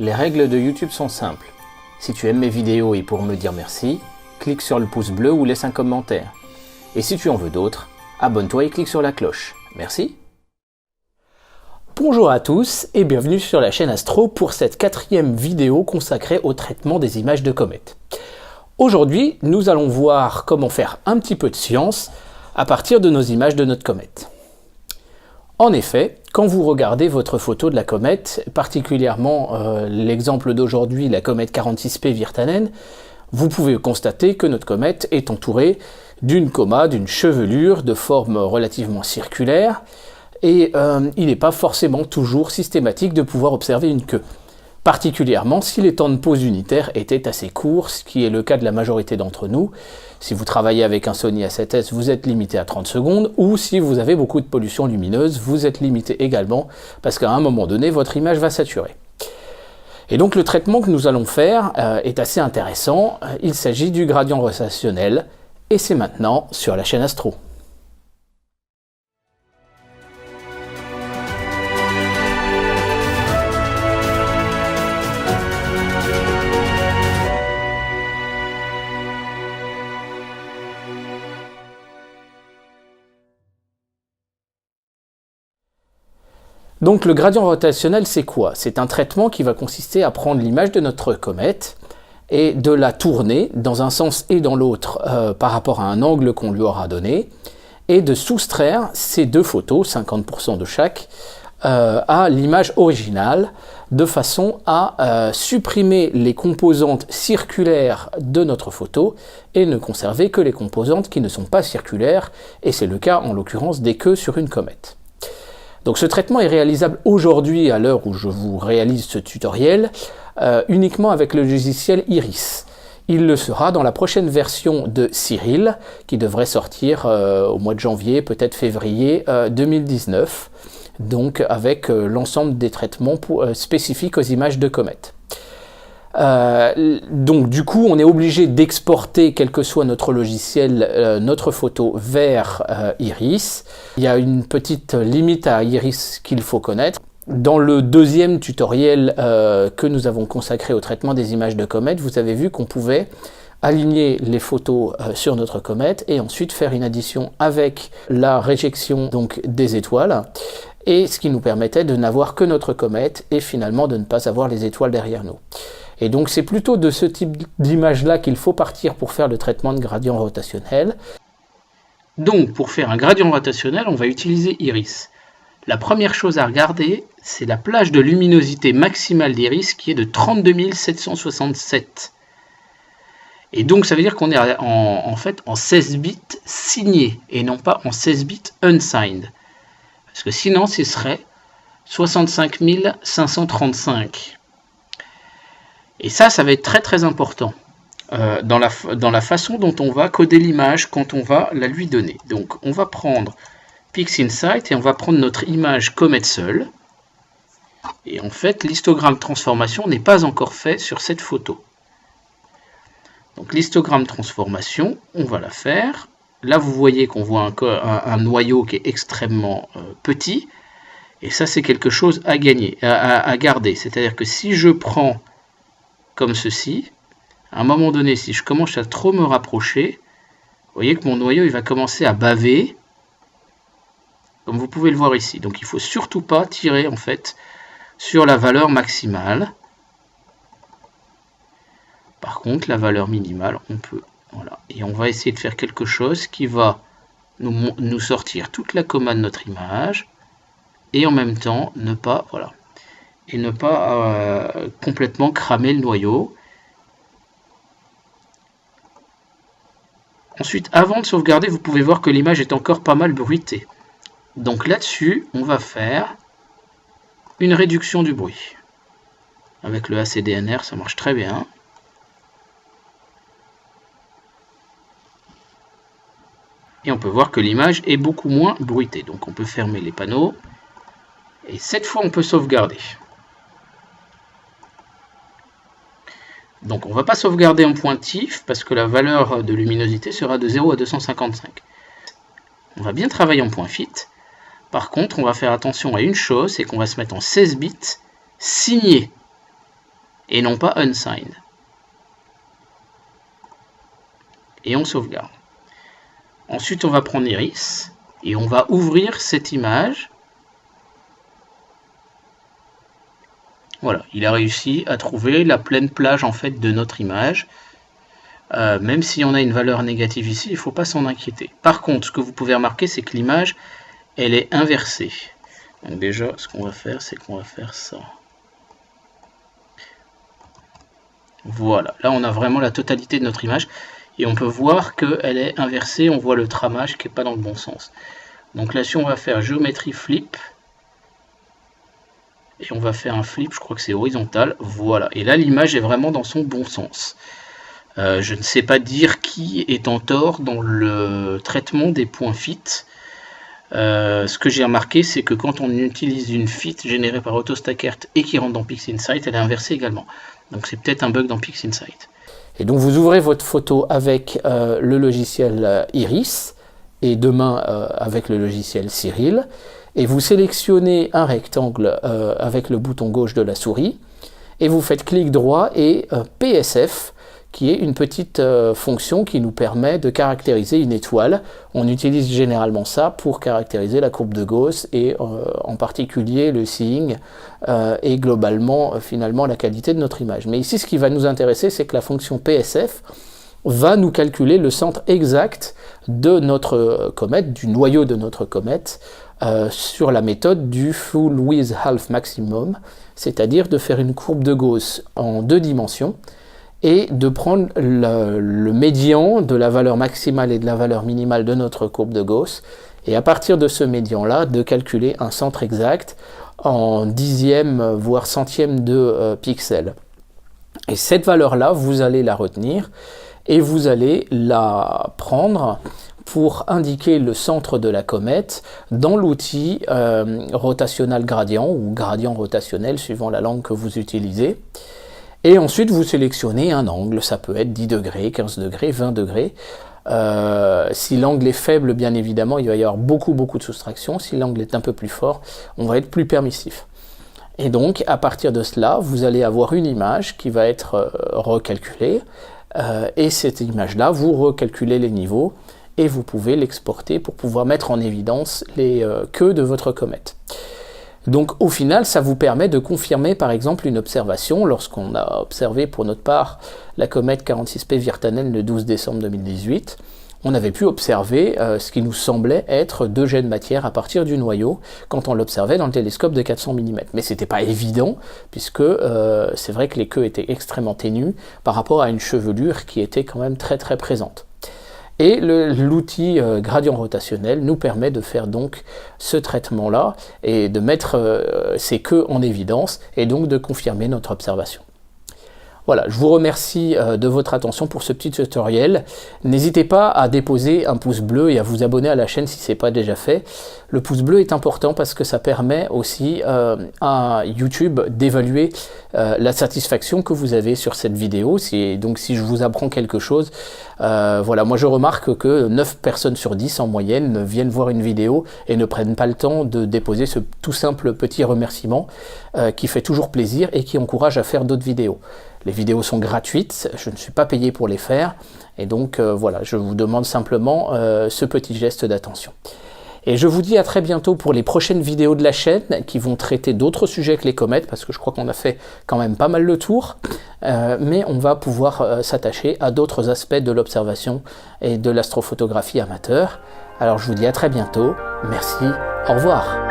Les règles de YouTube sont simples. Si tu aimes mes vidéos et pour me dire merci, clique sur le pouce bleu ou laisse un commentaire. Et si tu en veux d'autres, abonne-toi et clique sur la cloche. Merci. Bonjour à tous et bienvenue sur la chaîne Astro pour cette 4e vidéo consacrée au traitement des images de comètes. Aujourd'hui, nous allons voir comment faire un petit peu de science à partir de nos images de notre comète. En effet, quand vous regardez votre photo de la comète, particulièrement l'exemple d'aujourd'hui, la comète 46P Virtanen, vous pouvez constater que notre comète est entourée d'une coma, d'une chevelure de forme relativement circulaire, et il n'est pas forcément toujours systématique de pouvoir observer une queue. Particulièrement si les temps de pause unitaires étaient assez courts, ce qui est le cas de la majorité d'entre nous. Si vous travaillez avec un Sony A7S, vous êtes limité à 30 secondes, ou si vous avez beaucoup de pollution lumineuse, vous êtes limité également, parce qu'à un moment donné, votre image va saturer. Et donc le traitement que nous allons faire est assez intéressant. Il s'agit du gradient rotationnel, et c'est maintenant sur la chaîne Astro. Donc le gradient rotationnel, c'est quoi? C'est un traitement qui va consister à prendre l'image de notre comète et de la tourner dans un sens et dans l'autre par rapport à un angle qu'on lui aura donné, et de soustraire ces deux photos, 50% de chaque, à l'image originale, de façon à supprimer les composantes circulaires de notre photo et ne conserver que les composantes qui ne sont pas circulaires, et c'est le cas en l'occurrence des queues sur une comète. Donc ce traitement est réalisable aujourd'hui, à l'heure où je vous réalise ce tutoriel, uniquement avec le logiciel Iris. Il le sera dans la prochaine version de Cyril, qui devrait sortir au mois de janvier, peut-être février 2019, donc avec l'ensemble des traitements spécifiques aux images de comètes. Donc du coup on est obligé d'exporter, quel que soit notre logiciel, notre photo vers Iris. Il y a une petite limite à Iris qu'il faut connaître. Dans le deuxième tutoriel que nous avons consacré au traitement des images de comètes, vous avez vu qu'on pouvait aligner les photos sur notre comète et ensuite faire une addition avec la réjection donc des étoiles, et ce qui nous permettait de n'avoir que notre comète et finalement de ne pas avoir les étoiles derrière nous. Et donc c'est plutôt de ce type d'image-là qu'il faut partir pour faire le traitement de gradient rotationnel. Donc pour faire un gradient rotationnel, on va utiliser Iris. La première chose à regarder, c'est la plage de luminosité maximale d'Iris qui est de 32 767. Et donc ça veut dire qu'on est en fait en 16 bits signés et non pas en 16 bits unsigned. Parce que sinon ce serait 65 535. Et ça va être très très important dans la façon dont on va coder l'image quand on va la lui donner. Donc on va prendre PixInsight et on va prendre notre image comète seule. Et en fait l'histogramme transformation n'est pas encore fait sur cette photo. Donc l'histogramme transformation, on va la faire. Là vous voyez qu'on voit un noyau qui est extrêmement petit. Et ça c'est quelque chose à gagner, à garder. C'est-à-dire que si je prends comme ceci, à un moment donné, si je commence à trop me rapprocher, vous voyez que mon noyau il va commencer à baver, comme vous pouvez le voir ici. Donc il ne faut surtout pas tirer en fait sur la valeur maximale. Par contre, la valeur minimale, on peut. Voilà. Et on va essayer de faire quelque chose qui va nous sortir toute la coma de notre image, et en même temps ne pas, voilà, et ne pas complètement cramer le noyau. Ensuite, avant de sauvegarder, vous pouvez voir que l'image est encore pas mal bruitée. Donc là-dessus, on va faire une réduction du bruit. Avec le ACDNR, ça marche très bien. Et on peut voir que l'image est beaucoup moins bruitée. Donc on peut fermer les panneaux. Et cette fois, on peut sauvegarder. Donc on ne va pas sauvegarder en pointif parce que la valeur de luminosité sera de 0 à 255. On va bien travailler en point fit. Par contre, on va faire attention à une chose, c'est qu'on va se mettre en 16 bits signé. et non pas unsigned. Et on sauvegarde. Ensuite, on va prendre Iris et on va ouvrir cette image. Voilà, il a réussi à trouver la pleine plage en fait de notre image. Même si on a une valeur négative ici, il ne faut pas s'en inquiéter. Par contre, ce que vous pouvez remarquer, c'est que l'image, elle est inversée. Donc déjà, ce qu'on va faire, c'est qu'on va faire ça. Voilà, là on a vraiment la totalité de notre image. Et on peut voir qu'elle est inversée, on voit le tramage qui n'est pas dans le bon sens. Donc là, si on va faire géométrie flip, et on va faire un flip, je crois que c'est horizontal, voilà. Et là, l'image est vraiment dans son bon sens. Je ne sais pas dire qui est en tort dans le traitement des points fit. Ce que j'ai remarqué, c'est que quand on utilise une fit générée par AutoStackert et qui rentre dans PixInsight, elle est inversée également. Donc c'est peut-être un bug dans PixInsight. Et donc vous ouvrez votre photo avec le logiciel Iris et demain avec le logiciel Cyril et vous sélectionnez un rectangle avec le bouton gauche de la souris et vous faites clic droit et PSF qui est une petite fonction qui nous permet de caractériser une étoile. On utilise généralement ça pour caractériser la courbe de Gauss et en particulier le seeing et globalement finalement la qualité de notre image. Mais ici ce qui va nous intéresser, c'est que la fonction PSF va nous calculer le centre exact de notre comète, du noyau de notre comète, sur la méthode du full width half maximum, c'est-à-dire de faire une courbe de Gauss en 2 dimensions et de prendre le médian de la valeur maximale et de la valeur minimale de notre courbe de Gauss, et à partir de ce médian-là, de calculer un centre exact en dixième, voire centième de pixel. Et cette valeur-là, vous allez la retenir, et vous allez la prendre pour indiquer le centre de la comète dans l'outil rotational gradient, ou gradient rotationnel, suivant la langue que vous utilisez. Et ensuite, vous sélectionnez un angle, ça peut être 10 degrés, 15 degrés, 20 degrés. Si l'angle est faible, bien évidemment, il va y avoir beaucoup de soustraction. Si l'angle est un peu plus fort, on va être plus permissif. Et donc, à partir de cela, vous allez avoir une image qui va être recalculée. Et cette image-là, vous recalculez les niveaux et vous pouvez l'exporter pour pouvoir mettre en évidence les queues de votre comète. Donc au final, ça vous permet de confirmer par exemple une observation. Lorsqu'on a observé pour notre part la comète 46P Virtanen le 12 décembre 2018, on avait pu observer ce qui nous semblait être 2 jets de matière à partir du noyau quand on l'observait dans le télescope de 400 mm. Mais ce n'était pas évident puisque c'est vrai que les queues étaient extrêmement ténues par rapport à une chevelure qui était quand même très présente. Et l'outil gradient rotationnel nous permet de faire donc ce traitement-là et de mettre ces queues en évidence et donc de confirmer notre observation. Voilà, je vous remercie de votre attention pour ce petit tutoriel. N'hésitez pas à déposer un pouce bleu et à vous abonner à la chaîne si ce n'est pas déjà fait. Le pouce bleu est important parce que ça permet aussi à YouTube d'évaluer la satisfaction que vous avez sur cette vidéo. Donc si je vous apprends quelque chose, voilà, moi je remarque que 9 personnes sur 10 en moyenne viennent voir une vidéo et ne prennent pas le temps de déposer ce tout simple petit remerciement qui fait toujours plaisir et qui encourage à faire d'autres vidéos. Les vidéos sont gratuites, je ne suis pas payé pour les faire, et donc voilà, je vous demande simplement ce petit geste d'attention. Et je vous dis à très bientôt pour les prochaines vidéos de la chaîne qui vont traiter d'autres sujets que les comètes, parce que je crois qu'on a fait quand même pas mal le tour, mais on va pouvoir s'attacher à d'autres aspects de l'observation et de l'astrophotographie amateur. Alors je vous dis à très bientôt, merci, au revoir.